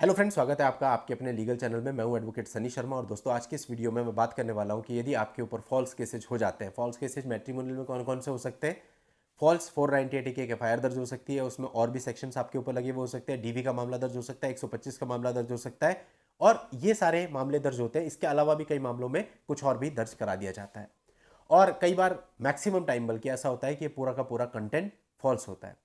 Hello friends, स्वागत है आपका आपके अपने लीगल चैनल में। मैं हूं एडवोकेट सनी शर्मा और दोस्तों आज की इस वीडियो में मैं बात करने वाला हूं कि यदि आपके ऊपर फॉल्स केसेज हो जाते हैं। फॉल्स केसेज मैट्रिमोनियल में कौन कौन से हो सकते हैं? फॉल्स 498 की एक एफआईआर दर्ज हो सकती है, उसमें और भी सेक्शंस आपके ऊपर लगे हुए हो सकते हैं। डीवी का मामला दर्ज हो सकता है, 125 का मामला दर्ज हो सकता है और ये सारे मामले दर्ज होते हैं। इसके अलावा भी कई मामलों में कुछ और भी दर्ज करा दिया जाता है और कई बार मैक्सिमम टाइम बल्कि ऐसा होता है कि पूरा का पूरा कंटेंट फॉल्स होता है।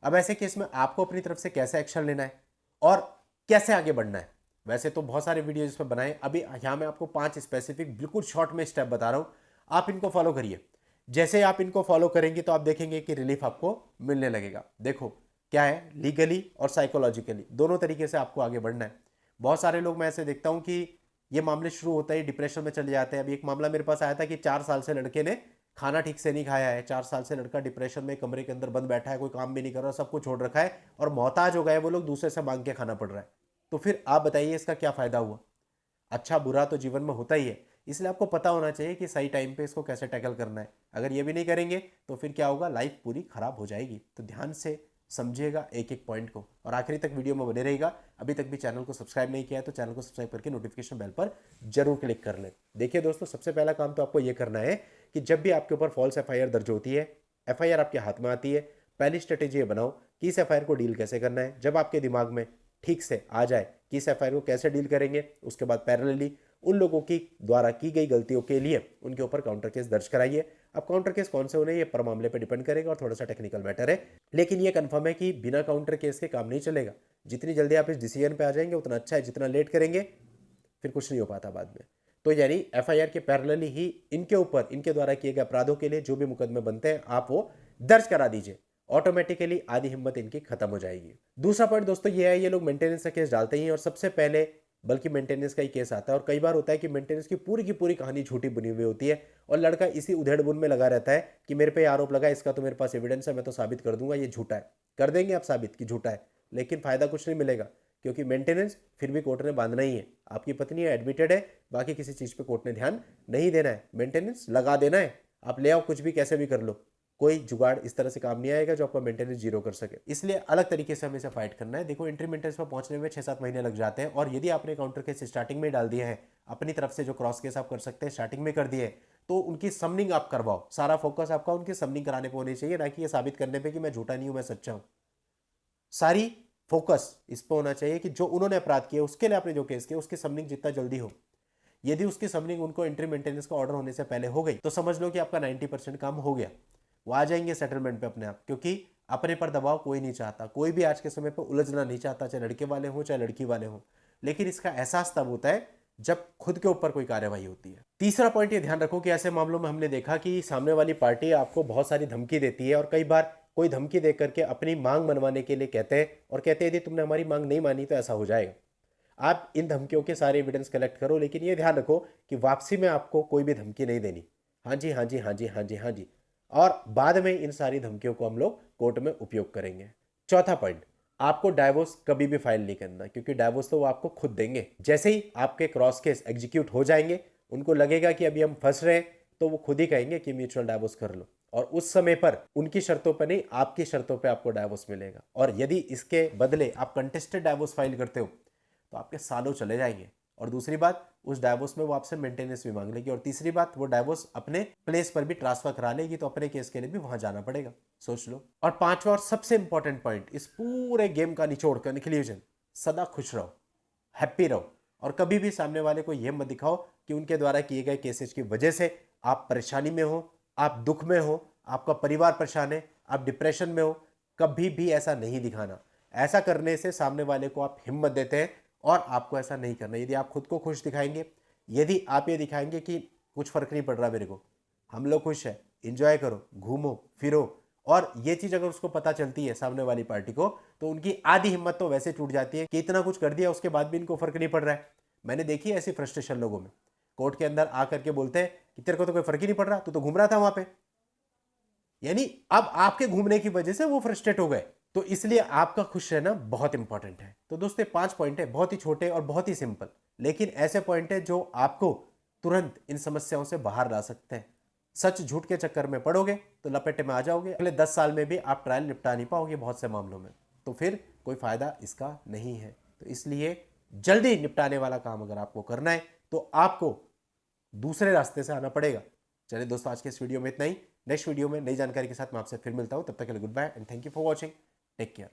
अब ऐसे केस में आपको अपनी तरफ से कैसे एक्शन लेना है और कैसे आगे बढ़ना है? वैसे तो बहुत सारे वीडियो इस पर बनाए, अभी यहाँ मैं आपको 5 स्पेसिफिक बिल्कुल शॉर्ट में स्टेप बता रहा हूँ। आप इनको फॉलो करिए। जैसे आप इनको फॉलो करेंगे तो आप देखेंगे कि रिलीफ आपको मिलने लगेगा। देखो क्या है, लीगली और साइकोलॉजिकली दोनों तरीके से आपको आगे बढ़ना है। बहुत सारे लोग मैं ऐसे देखता हूँ कि ये मामले शुरू होते ही डिप्रेशन में चले जाते हैं। अभी एक मामला मेरे पास आया था कि 4 साल से लड़के ने खाना ठीक से नहीं खाया है। 4 साल से लड़का डिप्रेशन में कमरे के अंदर बंद बैठा है, कोई काम भी नहीं कर रहा, सब कुछ छोड़ रखा है और मोहताज हो गए वो लोग, दूसरे से मांग के खाना पड़ रहा है। तो फिर आप बताइए इसका क्या फायदा हुआ? अच्छा बुरा तो जीवन में होता ही है, इसलिए आपको पता होना चाहिए कि सही टाइम पे इसको कैसे टैकल करना है। अगर ये भी नहीं करेंगे तो फिर क्या होगा, लाइफ पूरी खराब हो जाएगी। तो ध्यान से समझिएगा एक एक पॉइंट को और आखिरी तक वीडियो में बने रहेगा। अभी तक भी चैनल को सब्सक्राइब नहीं किया है तो चैनल को सब्सक्राइब करके नोटिफिकेशन बेल पर जरूर क्लिक कर लें। देखिए दोस्तों, सबसे पहला काम तो आपको ये करना है कि जब भी आपके ऊपर फॉल्स एफआईआर दर्ज होती है, एफआईआर आपके हाथ में आती है, पहली स्ट्रेटेजी ये बनाओ कि इस एफआईआर को डील कैसे करना है। जब आपके दिमाग में ठीक से आ जाए कि इस एफआईआर को कैसे डील करेंगे, उसके बाद पैरेलली उन लोगों की द्वारा की गई गलतियों के लिए उनके ऊपर काउंटर केस दर्ज कराइए। अब काउंटर केस कौन से होने ये पर मामले पे डिपेंड करेगा और थोड़ा सा टेक्निकल मैटर है, लेकिन ये कंफर्म है कि बिना काउंटर केस के काम नहीं चलेगा। जितनी जल्दी आप इस डिसीजन पे आ जाएंगे उतना अच्छा है, जितना लेट करेंगे फिर कुछ नहीं हो पाता बाद में। तो यानी एफआईआर के पैरेलली ही इनके ऊपर इनके द्वारा किए गए अपराधों के लिए जो भी मुकदमे बनते हैं आप वो दर्ज करा दीजिए। ऑटोमेटिकली आधी हिम्मत इनकी खत्म हो जाएगी। दूसरा पॉइंट दोस्तों ये है, ये लोग मेंटेनेंस का केस डालते ही और सबसे पहले बल्कि मेंटेनेंस का ही केस आता है और कई बार होता है कि मेंटेनेंस की पूरी कहानी झूठी बनी हुई होती है और लड़का इसी उधेड़-बुन में लगा रहता है कि मेरे पे आरोप लगा, इसका तो मेरे पास एविडेंस है, मैं तो साबित कर दूंगा ये झूठा है। कर देंगे आप साबित कि झूठा है, लेकिन फायदा कुछ नहीं मिलेगा क्योंकि मेंटेनेंस फिर भी कोर्ट ने बांधना ही है। आपकी पत्नी है, एडमिटेड है, बाकी किसी चीज पे कोर्ट ने ध्यान नहीं देना है, मेंटेनेंस लगा देना है। आप ले आओ कुछ भी कैसे भी कर लो, कोई जुगाड़ इस तरह से काम नहीं आएगा जो आपका मेंटेनेंस जीरो कर सके। इसलिए अलग तरीके से हमें इसे फाइट करना है। देखो इंट्री मेंटेनेंस पर पहुंचने में 6-7 महीने लग जाते हैं और यदि आपने काउंटर केस स्टार्टिंग में डाल दिए हैं, अपनी तरफ से जो क्रॉस केस आप कर सकते हैं स्टार्टिंग में कर दिए, तो उनकी समनिंग आप करवाओ। सारा फोकस आपका उनकी समनिंग कराने पर होनी चाहिए, ना कि ये साबित करने पर कि मैं झूठा नहीं हूं, मैं सच्चा हूं। सारी फोकस इस पर होना चाहिए कि जो उन्होंने अपराध किया उसके लिए आपने जो केस किया उसकी समनिंग जितना जल्दी हो। यदि उसकी समनिंग उनको एंट्री मेंटेनेंस का ऑर्डर होने से पहले हो गई तो समझ लो कि आपका 90% काम हो गया। वो आ जाएंगे सेटलमेंट पे अपने आप, क्योंकि अपने पर दबाव कोई नहीं चाहता। कोई भी आज के समय पर उलझना नहीं चाहता, चाहे लड़के वाले हों चाहे लड़की वाले हों। लेकिन इसका एहसास तब होता है जब खुद के ऊपर कोई कार्यवाही होती है। तीसरा पॉइंट ये ध्यान रखो कि ऐसे मामलों में हमने देखा कि सामने वाली पार्टी आपको बहुत सारी धमकी देती है और कई बार कोई धमकी दे करके अपनी मांग मनवाने के लिए कहते हैं और कहते हैं यदि तुमने हमारी मांग नहीं मानी तो ऐसा हो जाएगा। आप इन धमकियों के सारे एविडेंस कलेक्ट करो, लेकिन ये ध्यान रखो कि वापसी में आपको कोई भी धमकी नहीं देनी। हाँ जी हाँ जी हाँ जी हाँ जी हाँ जी, और बाद में इन सारी धमकियों को हम लोग कोर्ट में उपयोग करेंगे। चौथा पॉइंट, आपको डाइवोर्स कभी भी फाइल नहीं करना, क्योंकि डाइवोर्स तो वो आपको खुद देंगे। जैसे ही आपके क्रॉस केस एग्जीक्यूट हो जाएंगे, उनको लगेगा कि अभी हम फंस रहे हैं, तो वो खुद ही कहेंगे कि म्यूचुअल डाइवोर्स कर लो और उस समय पर उनकी शर्तों पर नहीं आपकी शर्तों पर आपको डाइवोर्स मिलेगा। और यदि इसके बदले आप कंटेस्टेड डाइवोर्स फाइल करते हो तो आपके सालों चले जाएंगे। और दूसरी बात, उस डाइवोर्स में वो आपसे मेंटेनेंस भी मांग लेगी और तीसरी बात, वो डाइवोर्स अपने प्लेस पर भी ट्रांसफर करा लेगी, तो अपने केस के लिए भी वहां जाना पड़ेगा। सोच लो। और पांचवा और सबसे इंपॉर्टेंट पॉइंट, इस पूरे गेम का निचोड़ का निकलियोजन, सदा खुश रहो, हैप्पी रहो और कभी भी सामने वाले को यह मत दिखाओ कि उनके द्वारा किए गए केसेस की वजह से आप परेशानी में हो, आप दुख में हो, आपका परिवार परेशान है, आप डिप्रेशन में हो। कभी भी ऐसा नहीं दिखाना। ऐसा करने से सामने वाले को आप हिम्मत देते हैं और आपको ऐसा नहीं करना। यदि आप खुद को खुश दिखाएंगे, यदि आप ये दिखाएंगे कि कुछ फर्क नहीं पड़ रहा मेरे को, हम लोग खुश है, इंजॉय करो, घूमो फिरो, और ये चीज अगर उसको पता चलती है सामने वाली पार्टी को, तो उनकी आधी हिम्मत तो वैसे टूट जाती है कि इतना कुछ कर दिया उसके बाद भी इनको फर्क नहीं पड़ रहा है। मैंने देखी है ऐसी फ्रस्ट्रेशन लोगों में, कोर्ट के अंदर आकर के बोलते हैं कि तेरे को तो कोई फर्क ही नहीं पड़ रहा, तू तो घूम रहा था वहां पे। यानी अब आपके घूमने की वजह से वो फ्रस्ट्रेट हो गए। तो इसलिए आपका खुश रहना बहुत इंपॉर्टेंट है। तो दोस्तों 5 पॉइंट है, बहुत ही छोटे और बहुत ही सिंपल, लेकिन ऐसे पॉइंट है जो आपको तुरंत इन समस्याओं से बाहर ला सकते हैं। सच झूठ के चक्कर में पड़ोगे तो लपेटे में आ जाओगे, अगले 10 साल में भी आप ट्रायल निपटा नहीं पाओगे बहुत से मामलों में, तो फिर कोई फायदा इसका नहीं है। तो इसलिए जल्दी निपटाने वाला काम अगर आपको करना है तो आपको दूसरे रास्ते से आना पड़ेगा। चलिए दोस्तों, आज के इस वीडियो में इतना ही। नेक्स्ट वीडियो में नई जानकारी के साथ मैं आपसे फिर मिलता हूं। तब तक के लिए goodbye and thank you for watching. Take care.